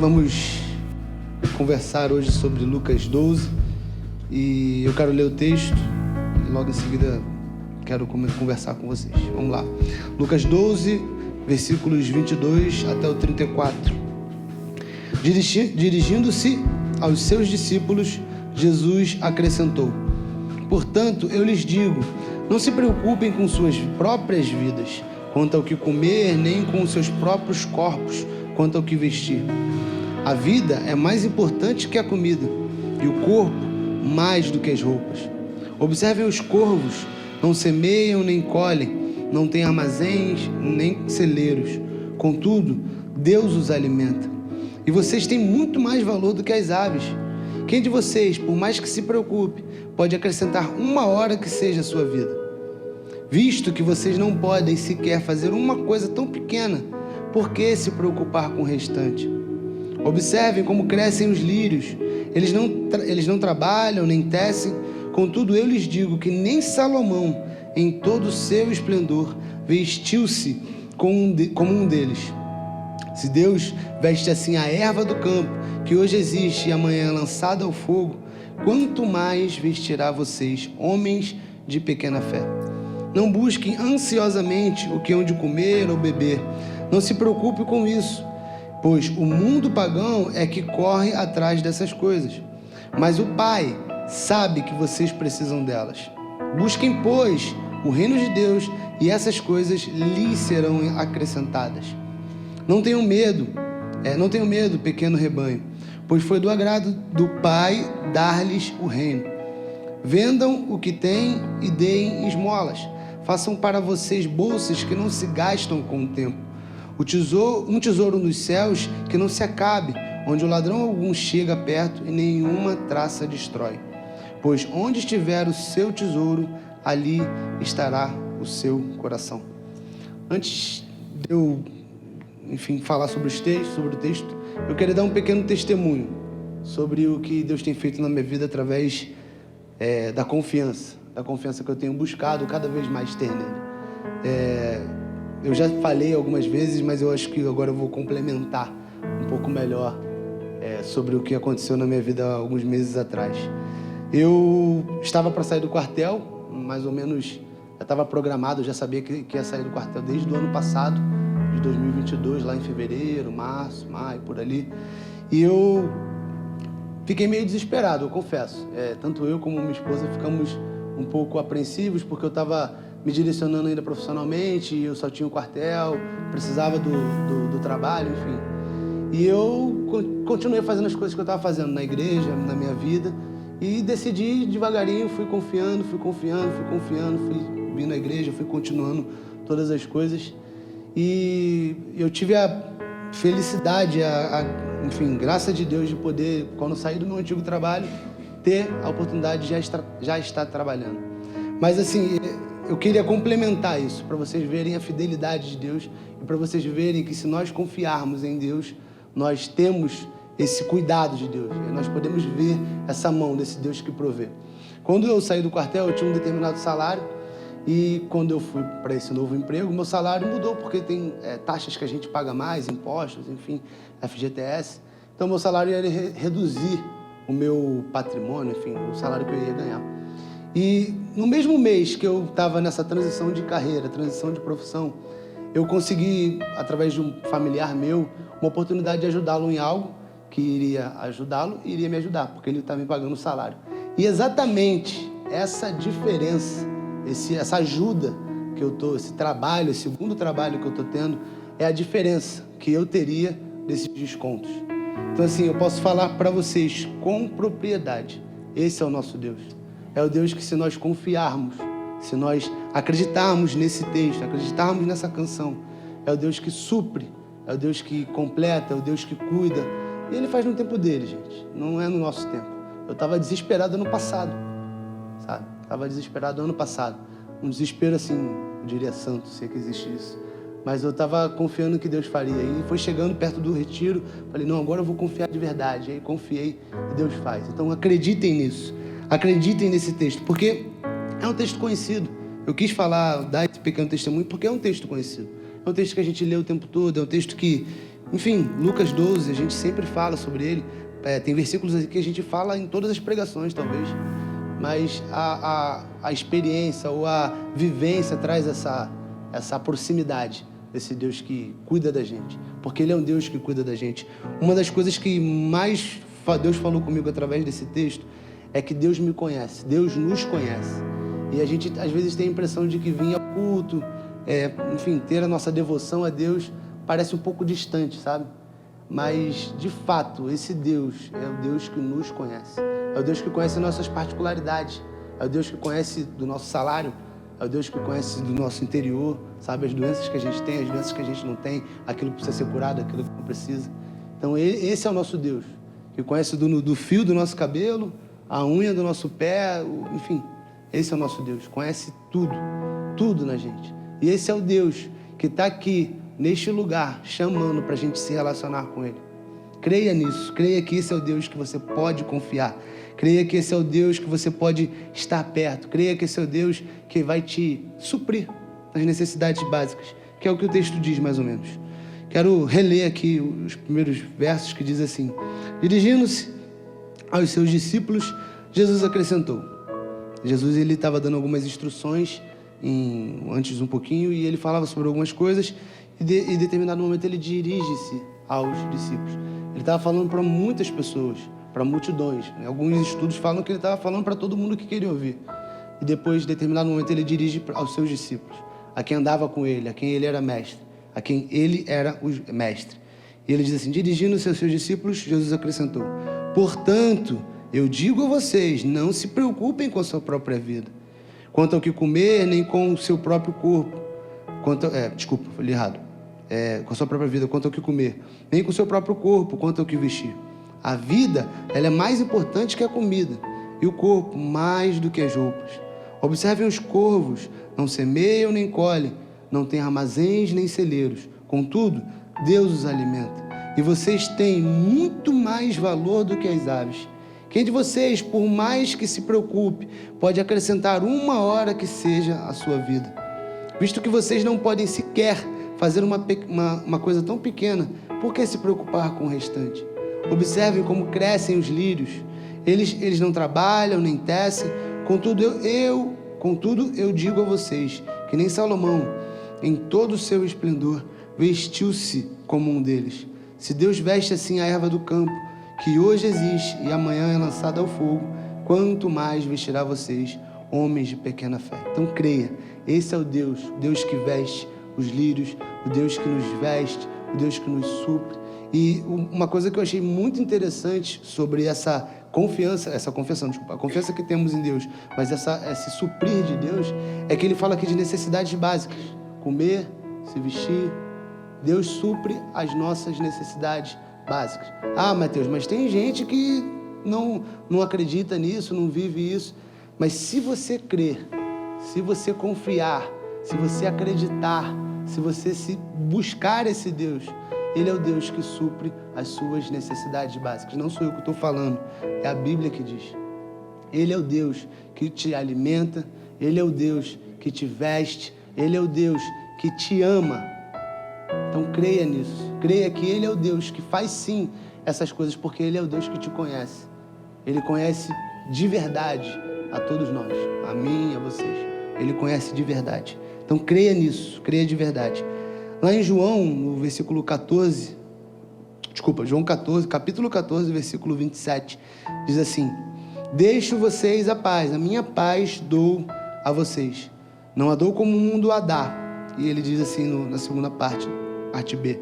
Vamos conversar hoje sobre Lucas 12 e eu quero ler o texto e logo em seguida quero conversar com vocês. Vamos lá. Lucas 12, versículos 22 até o 34. Dirigindo-se aos seus discípulos, Jesus acrescentou: portanto, eu lhes digo, não se preocupem com suas próprias vidas, quanto ao que comer, nem com os seus próprios corpos, quanto ao que vestir. A vida é mais importante que a comida, e o corpo mais do que as roupas. Observem os corvos, não semeiam nem colhem, não têm armazéns nem celeiros. Contudo, Deus os alimenta. E vocês têm muito mais valor do que as aves. Quem de vocês, por mais que se preocupe, pode acrescentar uma hora que seja a sua vida? Visto que vocês não podem sequer fazer uma coisa tão pequena, por que se preocupar com o restante? Observem como crescem os lírios. Eles não trabalham nem tecem. Contudo, eu lhes digo que nem Salomão, em todo o seu esplendor, vestiu-se como um deles. Se Deus veste assim a erva do campo, que hoje existe e amanhã é lançada ao fogo, quanto mais vestirá vocês, homens de pequena fé. Não busquem ansiosamente o que hão de comer ou beber. Não se preocupe com isso, pois o mundo pagão é que corre atrás dessas coisas. Mas o Pai sabe que vocês precisam delas. Busquem, pois, o reino de Deus, e essas coisas lhes serão acrescentadas. Não tenham medo, pequeno rebanho, pois foi do agrado do Pai dar-lhes o reino. Vendam o que têm e deem esmolas. Façam para vocês bolsas que não se gastam com o tempo. Um tesouro nos céus que não se acabe, onde o ladrão algum chega perto e nenhuma traça destrói. Pois onde estiver o seu tesouro, ali estará o seu coração. Antes de eu, falar sobre o texto, eu queria dar um pequeno testemunho sobre o que Deus tem feito na minha vida através da confiança que eu tenho buscado cada vez mais ter nele. Eu já falei algumas vezes, mas eu acho que agora eu vou complementar um pouco melhor sobre o que aconteceu na minha vida há alguns meses atrás. Eu estava para sair do quartel, mais ou menos, já estava programado, eu já sabia que ia sair do quartel desde o ano passado, de 2022, lá em fevereiro, março, maio, por ali. E eu fiquei meio desesperado, eu confesso. Tanto eu como minha esposa ficamos um pouco apreensivos, porque eu estava me direcionando ainda profissionalmente, eu só tinha o quartel, precisava do trabalho, enfim. E eu continuei fazendo as coisas que eu estava fazendo na igreja, na minha vida, e decidi devagarinho, fui confiando, fui vindo à igreja, fui continuando todas as coisas. E eu tive a felicidade, graça de Deus, de poder, quando sair do meu antigo trabalho, ter a oportunidade de já estar trabalhando. Mas assim, eu queria complementar isso, para vocês verem a fidelidade de Deus e para vocês verem que se nós confiarmos em Deus, nós temos esse cuidado de Deus. E nós podemos ver essa mão desse Deus que provê. Quando eu saí do quartel, eu tinha um determinado salário e quando eu fui para esse novo emprego, meu salário mudou porque tem taxas que a gente paga mais, impostos, enfim, FGTS. Então, meu salário ia reduzir o meu patrimônio, o salário que eu ia ganhar. E no mesmo mês que eu estava nessa transição de carreira, transição de profissão, eu consegui, através de um familiar meu, uma oportunidade de ajudá-lo em algo que iria ajudá-lo e iria me ajudar, porque ele está me pagando o salário. E exatamente essa diferença, essa ajuda que eu estou, esse trabalho, esse segundo trabalho que eu estou tendo, é a diferença que eu teria desses descontos. Então assim, eu posso falar para vocês com propriedade, esse é o nosso Deus. É o Deus que, se nós confiarmos, se nós acreditarmos nesse texto, acreditarmos nessa canção, é o Deus que supre, é o Deus que completa, é o Deus que cuida. E Ele faz no tempo dele, gente, não é no nosso tempo. Eu estava desesperado ano passado, sabe? Estava desesperado ano passado. Um desespero assim, eu diria santo, sei que existe isso. Mas eu estava confiando que Deus faria. E foi chegando perto do retiro, falei, não, agora eu vou confiar de verdade. E aí confiei e Deus faz. Então acreditem nisso. Acreditem nesse texto, porque é um texto conhecido. Eu quis dar esse pequeno testemunho porque é um texto conhecido. É um texto que a gente lê o tempo todo, é um texto que Enfim, Lucas 12, a gente sempre fala sobre ele. Tem versículos aqui que a gente fala em todas as pregações, talvez. Mas a experiência ou a vivência traz essa proximidade desse Deus que cuida da gente. Porque Ele é um Deus que cuida da gente. Uma das coisas que mais Deus falou comigo através desse texto é que Deus me conhece, Deus nos conhece. E a gente às vezes tem a impressão de que vir ao culto, enfim, ter a nossa devoção a Deus parece um pouco distante, sabe? Mas, de fato, esse Deus é o Deus que nos conhece. É o Deus que conhece nossas particularidades. É o Deus que conhece do nosso salário. É o Deus que conhece do nosso interior, sabe? As doenças que a gente tem, as doenças que a gente não tem, aquilo que precisa ser curado, aquilo que não precisa. Então, esse é o nosso Deus, que conhece do fio do nosso cabelo, a unha do nosso pé, enfim. Esse é o nosso Deus, conhece tudo, tudo na gente. E esse é o Deus que está aqui, neste lugar, chamando para a gente se relacionar com Ele. Creia nisso, creia que esse é o Deus que você pode confiar. Creia que esse é o Deus que você pode estar perto. Creia que esse é o Deus que vai te suprir nas necessidades básicas, que é o que o texto diz mais ou menos. Quero reler aqui os primeiros versos que diz assim: dirigindo-se aos seus discípulos, Jesus acrescentou. Jesus ele estava dando algumas instruções antes um pouquinho e ele falava sobre algumas coisas e em determinado momento ele dirige-se aos discípulos. Ele estava falando para muitas pessoas, para multidões. Alguns estudos falam que ele estava falando para todo mundo que queria ouvir. E depois, em determinado momento, ele dirige aos seus discípulos, a quem andava com ele, a quem ele era mestre, a quem ele era o mestre. E ele diz assim: dirigindo-se aos seus discípulos, Jesus acrescentou: portanto, eu digo a vocês, não se preocupem com a sua própria vida, quanto ao que comer, nem com o seu próprio corpo. Desculpa, falei errado. Com a sua própria vida, quanto ao que comer, nem com o seu próprio corpo, quanto ao que vestir. A vida, ela é mais importante que a comida, e o corpo mais do que as roupas. Observem os corvos, não semeiam nem colhem, não têm armazéns nem celeiros. Contudo, Deus os alimenta. E vocês têm muito mais valor do que as aves. Quem de vocês, por mais que se preocupe, pode acrescentar uma hora que seja a sua vida? Visto que vocês não podem sequer fazer uma coisa tão pequena, por que se preocupar com o restante? Observem como crescem os lírios. Eles não trabalham, nem tecem. Contudo, eu digo a vocês que nem Salomão, em todo o seu esplendor, vestiu-se como um deles. Se Deus veste assim a erva do campo, que hoje existe e amanhã é lançada ao fogo, quanto mais vestirá vocês, homens de pequena fé. Então creia, esse é o Deus que veste os lírios, o Deus que nos veste, o Deus que nos supre. E uma coisa que eu achei muito interessante sobre a confiança que temos em Deus, mas esse suprir de Deus, é que ele fala aqui de necessidades básicas: comer, se vestir. Deus supre as nossas necessidades básicas. Ah, Mateus, mas tem gente que não acredita nisso, não vive isso. Mas se você crer, se você confiar, se você acreditar, se você se buscar esse Deus, Ele é o Deus que supre as suas necessidades básicas. Não sou eu que estou falando, é a Bíblia que diz. Ele é o Deus que te alimenta, Ele é o Deus que te veste, Ele é o Deus que te ama. Então creia nisso, creia que Ele é o Deus que faz sim essas coisas, porque Ele é o Deus que te conhece. Ele conhece de verdade a todos nós, a mim e a vocês. Ele conhece de verdade. Então creia nisso, creia de verdade. Lá em João, no versículo 14, João 14, capítulo 14, versículo 27, diz assim: deixo vocês a paz, a minha paz dou a vocês. Não a dou como o mundo a dá. E ele diz assim na segunda parte B: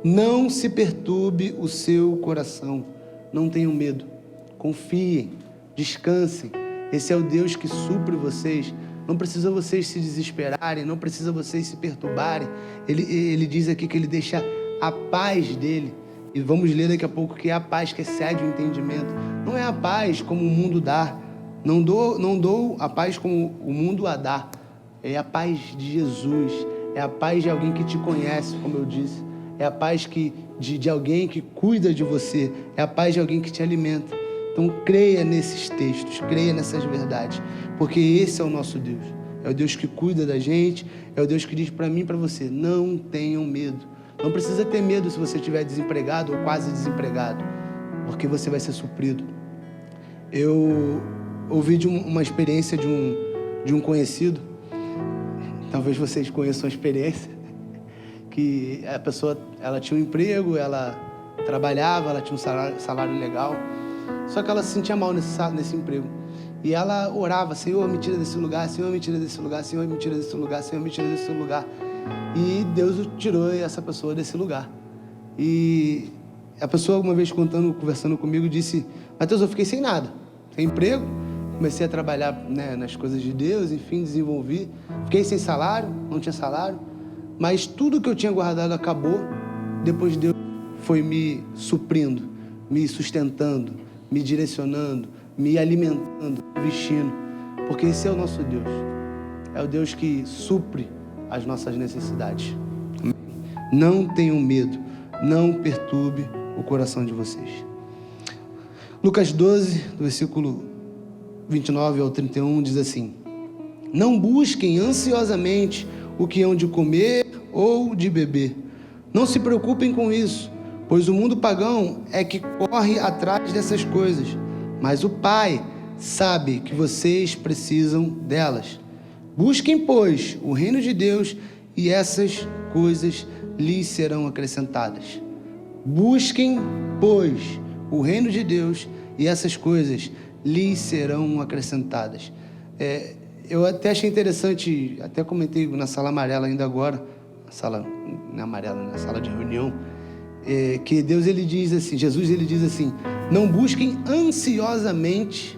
não se perturbe o seu coração, não tenham medo, confiem, descansem. Esse é o Deus que supre vocês. Não precisa vocês se desesperarem, não precisa vocês se perturbarem. Ele diz aqui que ele deixa a paz dele. E vamos ler daqui a pouco que é a paz que excede o entendimento. Não é a paz como o mundo dá. Não dou a paz como o mundo a dá. É a paz de Jesus. É a paz de alguém que te conhece, como eu disse. É a paz de alguém que cuida de você. É a paz de alguém que te alimenta. Então creia nesses textos, creia nessas verdades, porque esse é o nosso Deus. É o Deus que cuida da gente, é o Deus que diz para mim e para você: não tenham medo, Não precisa ter medo se você estiver desempregado ou quase desempregado, porque você vai ser suprido. Eu ouvi de uma experiência de um conhecido, talvez vocês conheçam a experiência, que a pessoa, ela tinha um emprego, ela trabalhava, ela tinha um salário legal, só que ela se sentia mal nesse emprego. E ela orava: Senhor, me tira desse lugar, Senhor, me tira desse lugar, Senhor, me tira desse lugar, Senhor, me tira desse lugar. E Deus tirou essa pessoa desse lugar. E a pessoa, uma vez conversando comigo, disse: Mateus, eu fiquei sem nada, sem emprego, comecei a trabalhar, né, nas coisas de Deus, enfim, desenvolvi, fiquei sem salário, não tinha salário, mas tudo que eu tinha guardado acabou. Depois Deus foi me suprindo, me sustentando, me direcionando, me alimentando, me vestindo, porque esse é o nosso Deus. É o Deus que supre as nossas necessidades. Não tenham medo, não perturbe o coração de vocês. Lucas 12, do versículo 29 ao 31, diz assim: Não busquem ansiosamente o que hão de comer ou de beber. Não se preocupem com isso, pois o mundo pagão é que corre atrás dessas coisas, mas o Pai sabe que vocês precisam delas. Busquem, pois, o reino de Deus, e essas coisas lhes serão acrescentadas. Busquem, pois, o reino de Deus, e essas coisas lhes serão acrescentadas. Eu até achei interessante, até comentei na sala amarela ainda agora, na sala de reunião, que Deus, ele diz assim, Jesus, ele diz assim: não busquem ansiosamente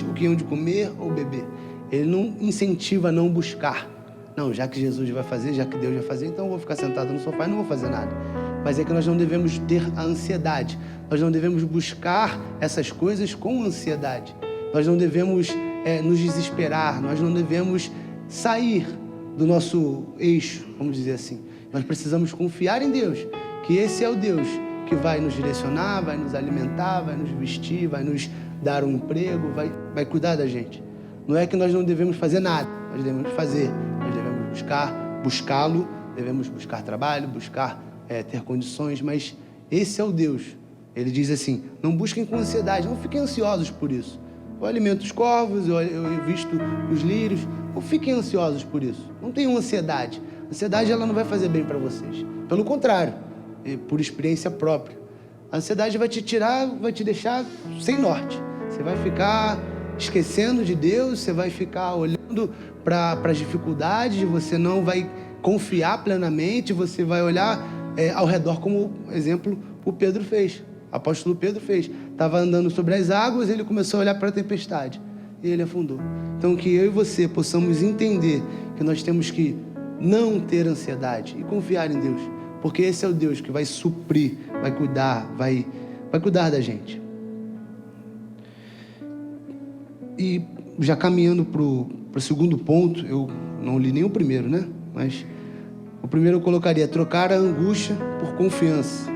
o que hão de comer ou beber. Ele não incentiva a não buscar. Não, já que Jesus vai fazer, já que Deus vai fazer, então eu vou ficar sentado no sofá e não vou fazer nada. Mas é que nós não devemos ter a ansiedade. Nós não devemos buscar essas coisas com ansiedade. Nós não devemos nos desesperar. Nós não devemos sair do nosso eixo, vamos dizer assim. Nós precisamos confiar em Deus, que esse é o Deus que vai nos direcionar, vai nos alimentar, vai nos vestir, vai nos dar um emprego, vai cuidar da gente. Não é que nós não devemos fazer nada, nós devemos fazer, nós devemos buscá-lo, devemos buscar trabalho, buscar ter condições, mas esse é o Deus. Ele diz assim: não busquem com ansiedade, não fiquem ansiosos por isso. Eu alimento os corvos, eu visto os lírios, não fiquem ansiosos por isso, não tenham ansiedade. A ansiedade, ela não vai fazer bem para vocês, pelo contrário, por experiência própria. A ansiedade vai te tirar, vai te deixar sem norte. Você vai ficar esquecendo de Deus, você vai ficar olhando para as dificuldades, você não vai confiar plenamente, você vai olhar ao redor, como exemplo o Pedro fez, o apóstolo Pedro fez. Estava andando sobre as águas, ele começou a olhar para a tempestade e ele afundou. Então, que eu e você possamos entender que nós temos que não ter ansiedade e confiar em Deus, porque esse é o Deus que vai suprir, vai cuidar, vai cuidar da gente. E já caminhando para o segundo ponto, eu não li nem o primeiro, né? Mas o primeiro eu colocaria: trocar a angústia por confiança,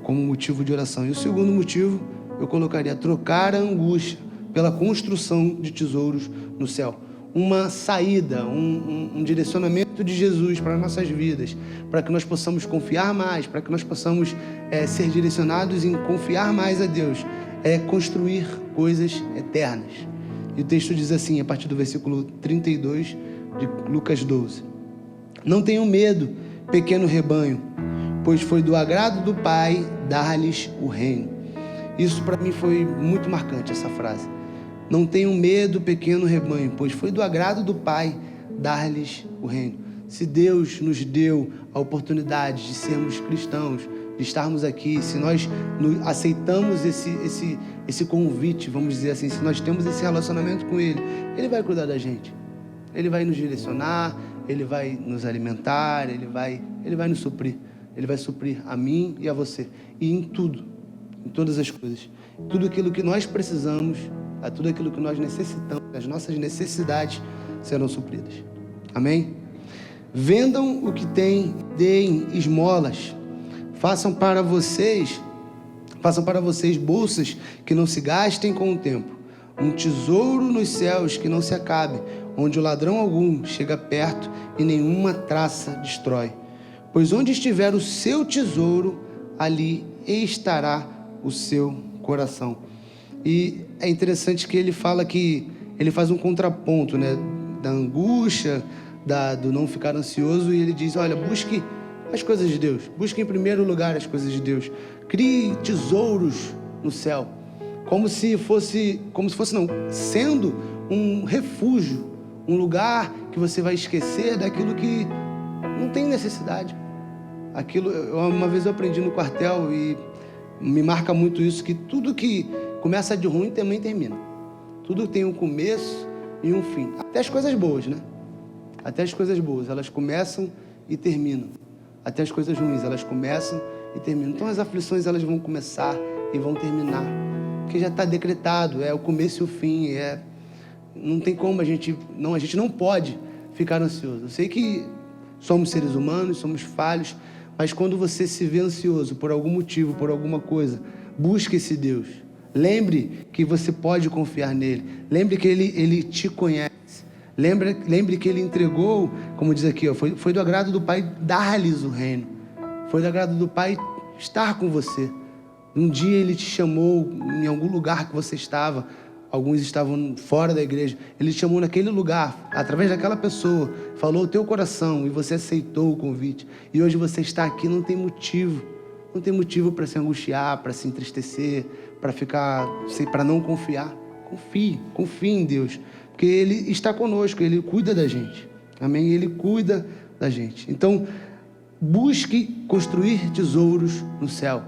como motivo de oração. E o segundo motivo eu colocaria: trocar a angústia pela construção de tesouros no céu. Uma saída, um direcionamento de Jesus para nossas vidas, para que nós possamos confiar mais, para que nós possamos ser direcionados em confiar mais a Deus, construir coisas eternas. E o texto diz assim, a partir do versículo 32 de Lucas 12: Não tenham medo, pequeno rebanho, pois foi do agrado do Pai dar-lhes o reino. Isso para mim foi muito marcante, essa frase. Não tenham medo, pequeno rebanho, pois foi do agrado do Pai dar-lhes o reino. Se Deus nos deu a oportunidade de sermos cristãos, de estarmos aqui, se nós aceitamos esse convite, vamos dizer assim, se nós temos esse relacionamento com Ele, Ele vai cuidar da gente. Ele vai nos direcionar, Ele vai nos alimentar, Ele vai nos suprir. Ele vai suprir a mim e a você. E em tudo, em todas as coisas. Tudo aquilo que nós precisamos, tudo aquilo que nós necessitamos, as nossas necessidades serão supridas. Amém? Vendam o que têm, deem esmolas. Façam para vocês bolsas que não se gastem com o tempo, um tesouro nos céus que não se acabe, onde o ladrão algum chega perto e nenhuma traça destrói. Pois onde estiver o seu tesouro, ali estará o seu coração. E é interessante que ele fala que ele faz um contraponto, né, da angústia, do não ficar ansioso, e ele diz: olha, busque as coisas de Deus, busque em primeiro lugar as coisas de Deus, crie tesouros no céu, como se fosse não, sendo um refúgio, um lugar que você vai esquecer daquilo que não tem necessidade. Uma vez eu aprendi no quartel e me marca muito isso, que tudo que começa de ruim também termina. Tudo tem um começo e um fim. Até as coisas boas, né? Até as coisas boas, elas começam e terminam. Até as coisas ruins, elas começam e terminam. Então as aflições, elas vão começar e vão terminar. Porque já está decretado, é o começo e o fim. Não tem como a gente não pode ficar ansioso. Eu sei que somos seres humanos, somos falhos, mas quando você se vê ansioso por algum motivo, por alguma coisa, busque esse Deus. Lembre que você pode confiar nele. Lembre que ele te conhece. Lembre que ele entregou, como diz aqui, foi do agrado do Pai dar-lhes o reino. Foi do agrado do Pai estar com você. Um dia ele te chamou em algum lugar que você estava. Alguns estavam fora da igreja. Ele te chamou naquele lugar, através daquela pessoa, falou o teu coração e você aceitou o convite. E hoje você está aqui, não tem motivo. Não tem motivo para se angustiar, para se entristecer, para não confiar. Confie em Deus, porque Ele está conosco, Ele cuida da gente. Amém? Ele cuida da gente. Então, busque construir tesouros no céu.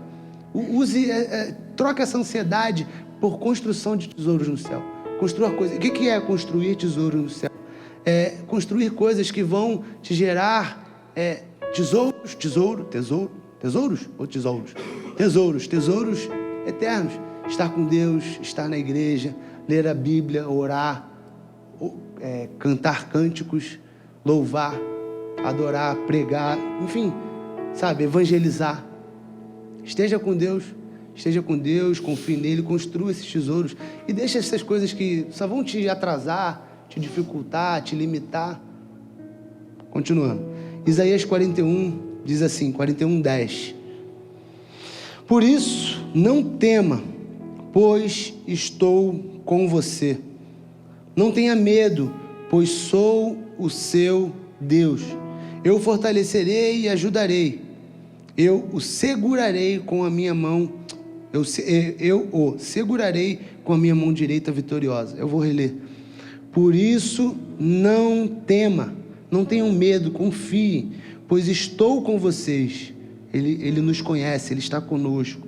Troque essa ansiedade por construção de tesouros no céu. Construa coisas. O que é construir tesouros no céu? É construir coisas que vão te gerar tesouros eternos. Estar com Deus, estar na igreja, ler a Bíblia, orar, cantar cânticos, louvar, adorar, pregar, enfim, evangelizar. Esteja com Deus, confie nele, construa esses tesouros e deixa essas coisas que só vão te atrasar, te dificultar, te limitar. Continuando. Isaías 41 diz assim, 41:10. Por isso, não tema, pois estou com você. Não tenha medo, pois sou o seu Deus. Eu o fortalecerei e ajudarei. Eu o segurarei com a minha mão. Eu o segurarei com a minha mão direita vitoriosa. Eu vou reler. Por isso, não tema, não tenham medo, confiem, pois estou com vocês. Ele nos conhece, Ele está conosco.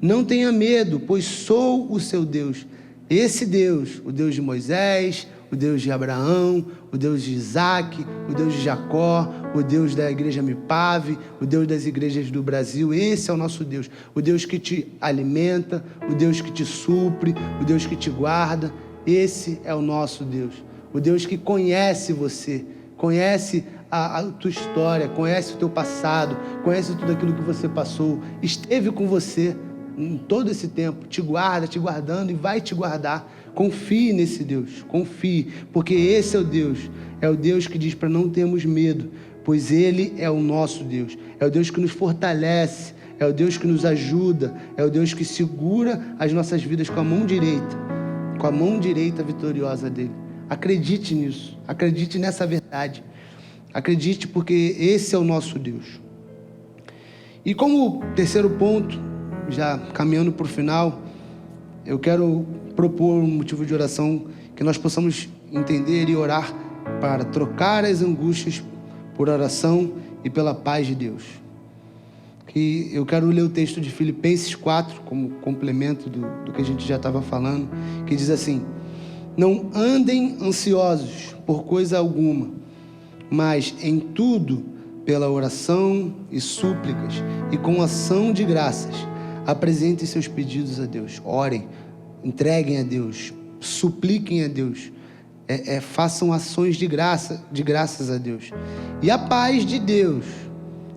Não tenha medo, pois sou o seu Deus. Esse Deus, o Deus de Moisés, o Deus de Abraão, o Deus de Isaac, o Deus de Jacó, o Deus da igreja Mipave, o Deus das igrejas do Brasil. Esse é o nosso Deus, o Deus que te alimenta, o Deus que te supre, o Deus que te guarda. Esse é o nosso Deus, o Deus que conhece você, conhece a tua história, conhece o teu passado, conhece tudo aquilo que você passou, esteve com você em todo esse tempo, te guarda, te guardando e vai te guardar. Confie nesse Deus, confie, porque esse é o Deus que diz para não termos medo, pois Ele é o nosso Deus, é o Deus que nos fortalece, é o Deus que nos ajuda, é o Deus que segura as nossas vidas com a mão direita vitoriosa dEle. Acredite nisso, acredite nessa verdade, acredite, porque esse é o nosso Deus. E como terceiro ponto, já caminhando para o final, eu quero propor um motivo de oração que nós possamos entender e orar para trocar as angústias por oração e pela paz de Deus. Que eu quero ler o texto de Filipenses 4 como complemento do que a gente já estava falando, que diz assim: não andem ansiosos por coisa alguma, mas em tudo pela oração e súplicas e com ação de graças apresentem seus pedidos a Deus. Orem, entreguem a Deus, supliquem a Deus, façam ações de graças a Deus. E a paz de Deus,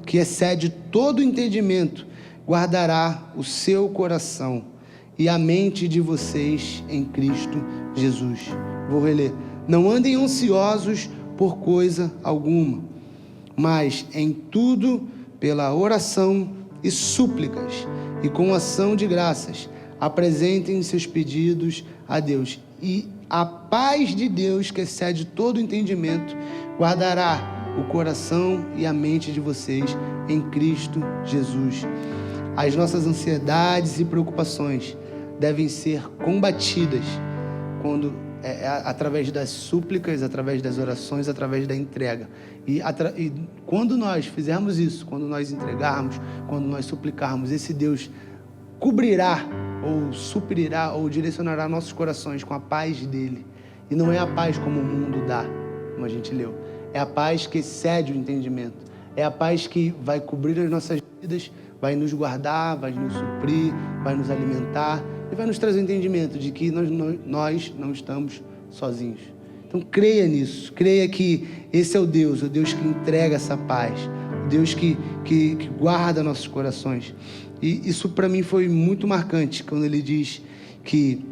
que excede todo entendimento, guardará o seu coração e a mente de vocês em Cristo Jesus. Vou reler. Não andem ansiosos por coisa alguma, mas em tudo, pela oração e súplicas, e com ação de graças, apresentem seus pedidos a Deus. E a paz de Deus, que excede todo entendimento, guardará o coração e a mente de vocês em Cristo Jesus. As nossas ansiedades e preocupações devem ser combatidas através das súplicas, através das orações, através da entrega. E quando nós fizermos isso, quando nós entregarmos, quando nós suplicarmos, esse Deus cobrirá ou suprirá ou direcionará nossos corações com a paz dele. E não é a paz como o mundo dá, como a gente leu. É a paz que excede o entendimento. É a paz que vai cobrir as nossas vidas, vai nos guardar, vai nos suprir, vai nos alimentar e vai nos trazer o entendimento de que nós não estamos sozinhos. Então creia nisso, creia que esse é o Deus que entrega essa paz, o Deus que guarda nossos corações. E isso para mim foi muito marcante, quando ele diz que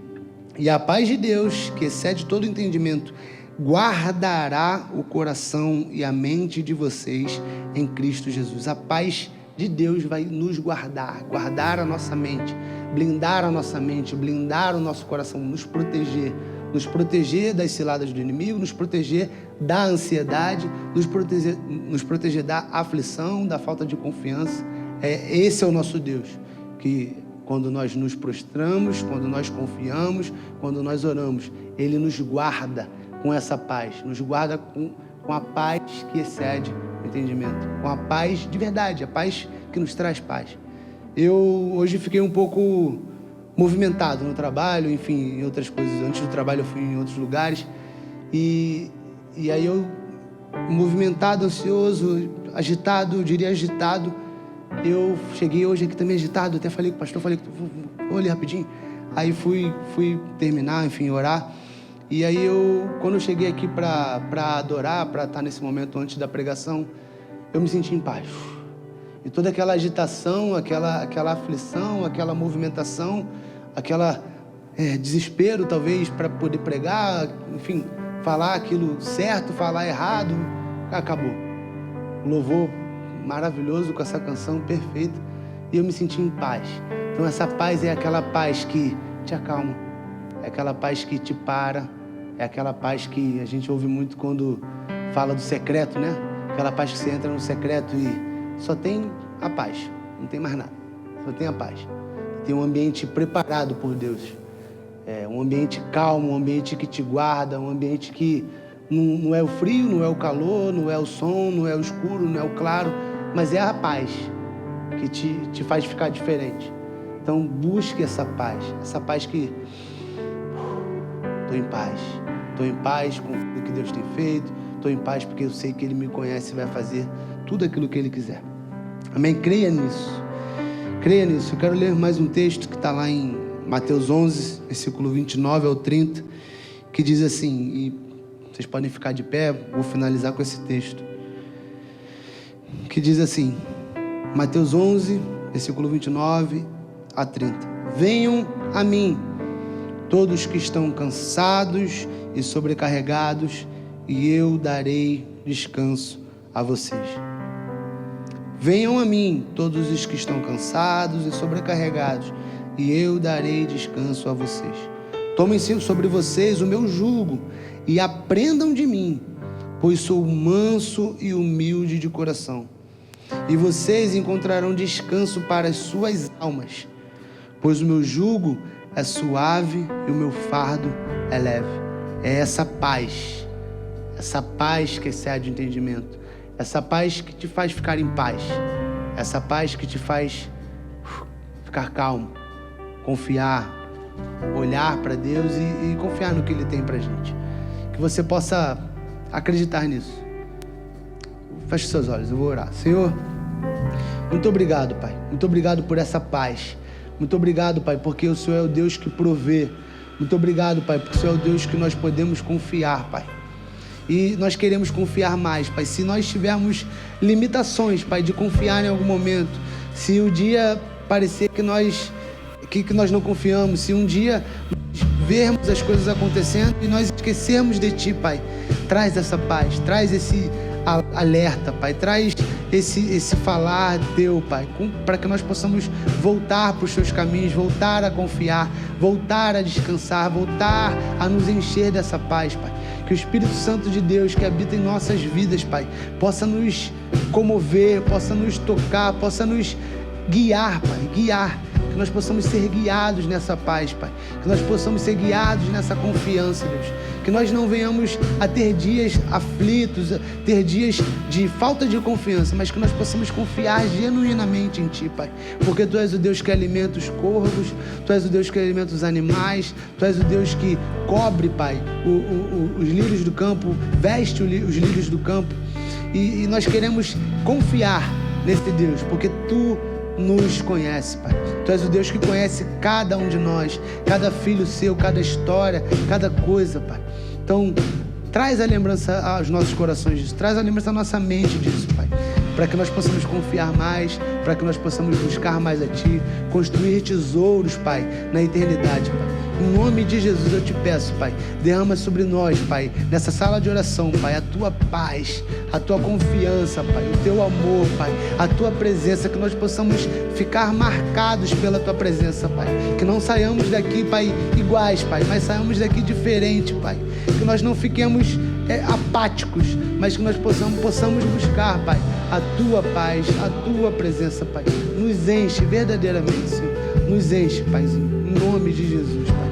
e a paz de Deus, que excede todo entendimento, guardará o coração e a mente de vocês em Cristo Jesus. A paz de Deus vai nos guardar a nossa mente, blindar a nossa mente, blindar o nosso coração, nos proteger das ciladas do inimigo, nos proteger da ansiedade, nos proteger da aflição, da falta de confiança. Esse é o nosso Deus, que quando nós nos prostramos, quando nós confiamos, quando nós oramos, Ele nos guarda com essa paz, nos guarda com a paz que excede o entendimento, com a paz de verdade, a paz que nos traz paz. Eu hoje fiquei um pouco movimentado no trabalho, enfim, em outras coisas. Antes do trabalho eu fui em outros lugares e aí eu, movimentado, ansioso, agitado, eu diria agitado, eu cheguei hoje aqui também agitado, até falei com o pastor, vou ali rapidinho. Aí fui terminar, enfim, orar. E aí quando eu cheguei aqui para adorar, para estar nesse momento antes da pregação, eu me senti em paz. E toda aquela agitação, aquela aflição, aquela movimentação, desespero talvez para poder pregar, enfim, falar aquilo certo, falar errado, acabou. O louvor maravilhoso com essa canção perfeita e eu me senti em paz. Então essa paz é aquela paz que te acalma, é aquela paz que te para, é aquela paz que a gente ouve muito quando fala do secreto, né? Aquela paz que você entra no secreto e só tem a paz, não tem mais nada, só tem a paz. Tem um ambiente preparado por Deus, um ambiente calmo, um ambiente que te guarda, um ambiente que não é o frio, não é o calor, não é o som, não é o escuro, não é o claro, mas é a paz que te faz ficar diferente. Então busque essa paz que estou em paz com o que Deus tem feito, estou em paz porque eu sei que Ele me conhece e vai fazer tudo aquilo que Ele quiser. Amém? Creia nisso. Eu quero ler mais um texto que está lá em Mateus 11, versículo 29 ao 30, que diz assim, e vocês podem ficar de pé, vou finalizar com esse texto, que diz assim, Mateus 11, versículo 29 a 30. Venham a mim, todos que estão cansados e sobrecarregados, e eu darei descanso a vocês. Venham a mim, todos os que estão cansados e sobrecarregados, e eu darei descanso a vocês. Tomem sobre vocês o meu jugo e aprendam de mim, pois sou manso e humilde de coração. E vocês encontrarão descanso para as suas almas, pois o meu jugo é suave e o meu fardo é leve. É essa paz que excede o entendimento, essa paz que te faz ficar em paz, essa paz que te faz ficar calmo, confiar, olhar para Deus e confiar no que Ele tem pra gente. Que você possa acreditar nisso. Feche seus olhos, eu vou orar. Senhor, muito obrigado, Pai. Muito obrigado por essa paz. Muito obrigado, Pai, porque o Senhor é o Deus que provê. Muito obrigado, Pai, porque o Senhor é o Deus que nós podemos confiar, Pai. E nós queremos confiar mais, Pai. Se nós tivermos limitações, Pai, de confiar em algum momento, se o dia parecer que nós não confiamos, se um dia vermos as coisas acontecendo e nós esquecermos de Ti, Pai. Traz essa paz, traz esse alerta, Pai, traz esse falar Teu, Pai, para que nós possamos voltar para os Teus caminhos, voltar a confiar, voltar a descansar, voltar a nos encher dessa paz, Pai. Que o Espírito Santo de Deus que habita em nossas vidas, Pai, possa nos comover, possa nos tocar, possa nos guiar, Pai, guiar. Que nós possamos ser guiados nessa paz, Pai. Que nós possamos ser guiados nessa confiança, Deus. Que nós não venhamos a ter dias aflitos, a ter dias de falta de confiança, mas que nós possamos confiar genuinamente em Ti, Pai. Porque Tu és o Deus que alimenta os corvos, Tu és o Deus que alimenta os animais, Tu és o Deus que cobre, Pai, os lírios do campo, veste os lírios do campo. E nós queremos confiar nesse Deus, porque Tu nos conhece, Pai. Tu és o Deus que conhece cada um de nós, cada filho seu, cada história, cada coisa, Pai. Então, traz a lembrança aos nossos corações disso, traz a lembrança à nossa mente disso, Pai, para que nós possamos confiar mais, para que nós possamos buscar mais a Ti, construir tesouros, Pai, na eternidade, Pai. Em nome de Jesus eu te peço, Pai, derrama sobre nós, Pai, nessa sala de oração, Pai, a Tua paz, a Tua confiança, Pai, o Teu amor, Pai, a Tua presença, que nós possamos ficar marcados pela Tua presença, Pai, que não saiamos daqui, Pai, iguais, Pai, mas saiamos daqui diferente, Pai, que nós não fiquemos apáticos, mas que nós possamos buscar, Pai, a Tua paz, a Tua presença, Pai, nos enche verdadeiramente, Senhor, nos enche, Paizinho, em nome de Jesus, Pai.